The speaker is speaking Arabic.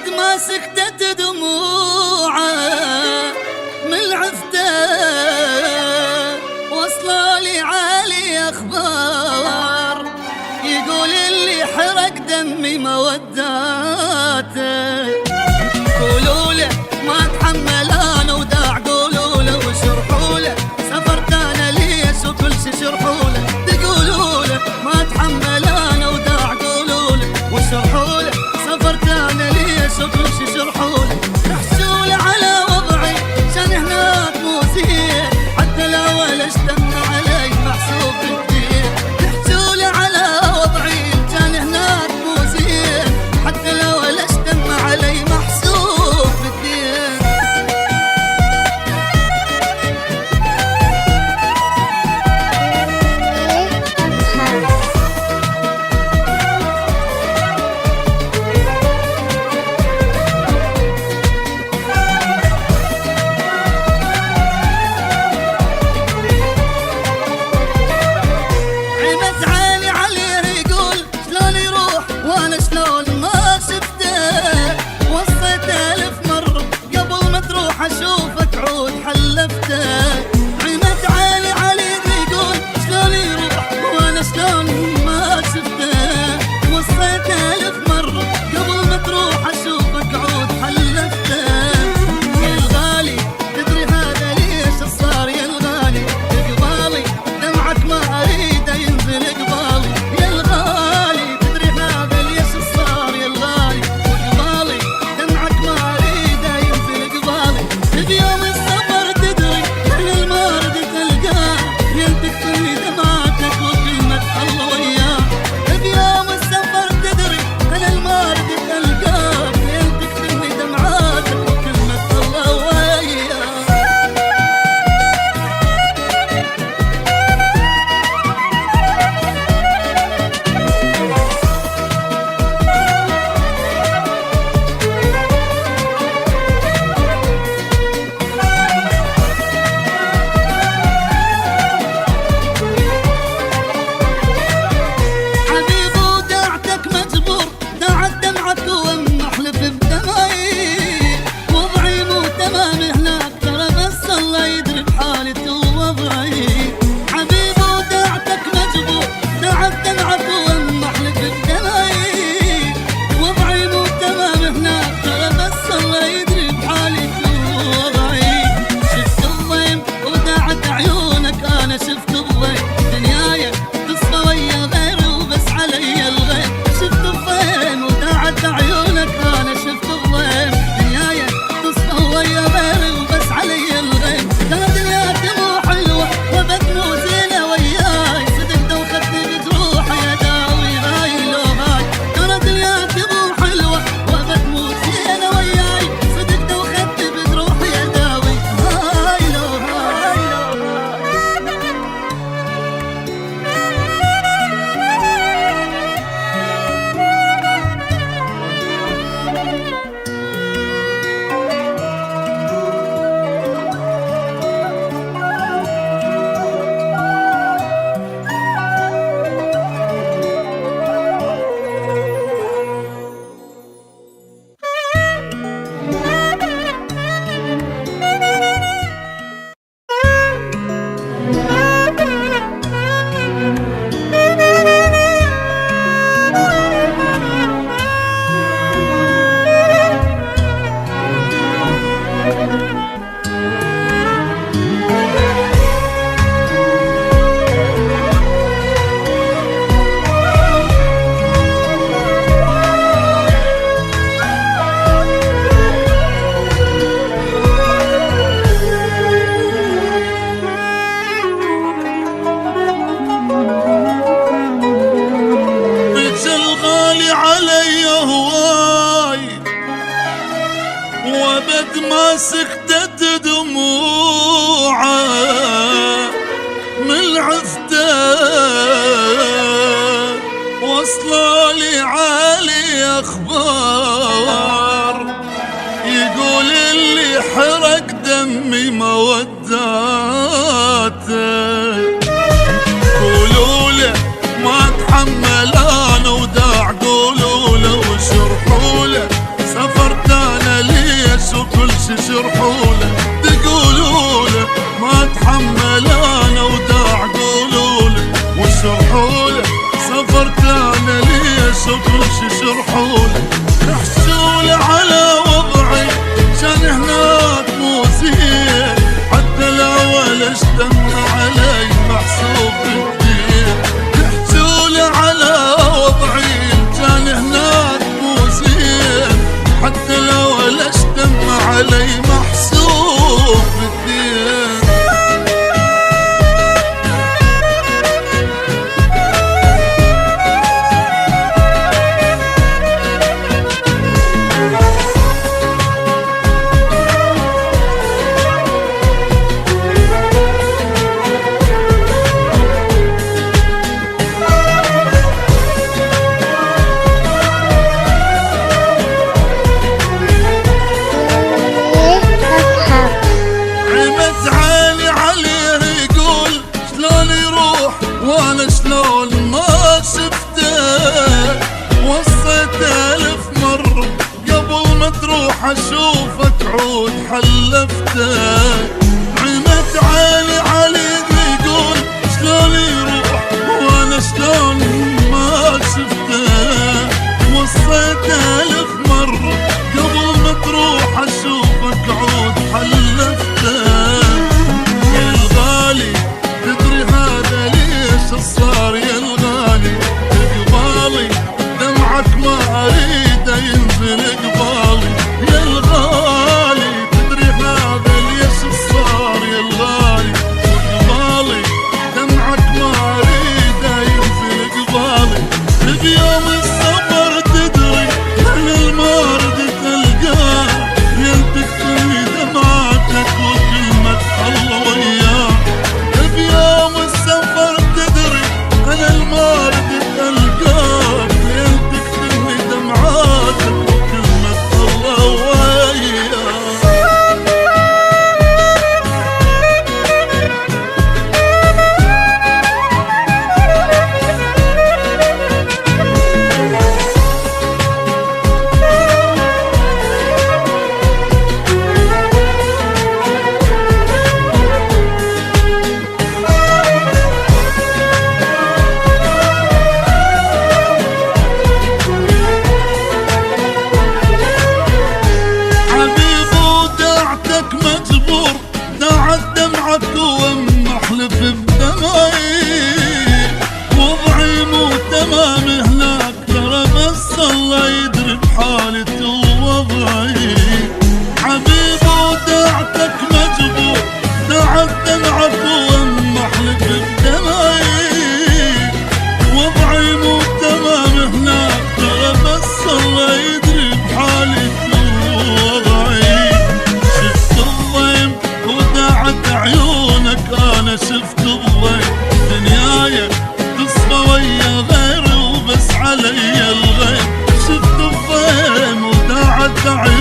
وبد ما سكتت دموعه من العفته وصلالي عالي اخبار يقول اللي حرق دمي موداته. قولوا له ما اتحمل انا وداع، قولوا له وشرحوا له سفرت انا ليش وكل شي شرحوا له. تقولوا له ما اتحمل انا وداع، قولوا له وشرحوا له سفرت انا ليش وكل شي شرحوا له. تحسوا له على وضعي كان هناك مو زين، حتى لو ولا اشتم علي محسوب بالدين. تحسوا له على وضعي كان هناك مو زين، حتى لو ولا اشتم علي محسوب بالدين. اشوفك عود حلفته عمت عالي عليه يقول شلون يروح وانا شلون ما شفته. وصيت 1000 مرة قبل ما تروح اشوفك عود حلفته. يا الغالي تدري هذا ليش صار يا الغالي؟ قبالي دمعك ما اريده ينزل قبالي. يا الغالي تدري هذا ليش صار يا الغالي؟ وقبالي دمعك ما اريده ينزل قبالي. بيوم السفر تدري كل المارد تلقاه يلتك في دمعتك وكلمة الله وياه. بيوم السفر تدري كل المارد تلقاه يلتك في دمعتك وكلمة الله وياه. شفت الضيم دنياي تصفى ويا غيري وبس علي الغيم. شفت الضيم وداعت عيونك انا شفت الضيم دنياي تصفى ويا غيري وبس علي الغيم. ترى دنياك مو حلوه وبس مو زينه وياي، صدق دوختني بجروحي يا داوي هاي لو هاي. ترى دنياك مو حلوه وبس مو زينه وياي، صدق دوختني بجروحي يا داوي هاي لو هاي. وبد ما سكتت دموعه من العفته وصلالي عالي اخبار يقول اللي حرق دمي موداته. قولوا له ما اتحمل انا وداع، قولوا له وشرحوا له سفرت وش شرحوله تقولوله ما اتحمل انا وداع قولوله وشرحوله سافرت انا ليش وش شرحوله تحسوله على وضعي كان هناك مو زين حتى الاول اشتم علي محسوب بالدين تحسوله على وضعي كان هناك مو زين حتى الاول اشتم علي محسوب بالدين وانا شلون ما شفته وصيت 1000 مرة قبل ما تروح اشوفك عود حلفته عمت عيني عليك يقول شلون يروح وانا شلون ما شفته وصيت 1000 مرة قبل ما تروح اشوفك عود حلفته يا الغالي تدري هذا صار يا الغالي قبالي دمعك ما اريده ينزل قبالي يا الغالي تدري هذا ليش صار يا الغالي قبالي دمعك ما اريده ينزل قبالي بيوم السفر تدري انا المارد تلقاه ينتك في دمعتك وكلمة الله وياه بيوم السفر أنا المارد ألقاك لين تكتبني دمعاتك وكلمة الله وياك ومحلف بدمعي وضعي مو تمام هناك ترى بس الله يدري بحالتي ووضعي حبيب ودعتك مجبور دعت دمعك ومحلف بدمعي وضعي مو تمام هناك ترى بس الله يدري بحالتي ووضعي شفت الضيم ودعت عيونك انا شفت الضيم دنياي تصفى ويا غيري وبس علي الغيم شفت الضيم ودعت عيونك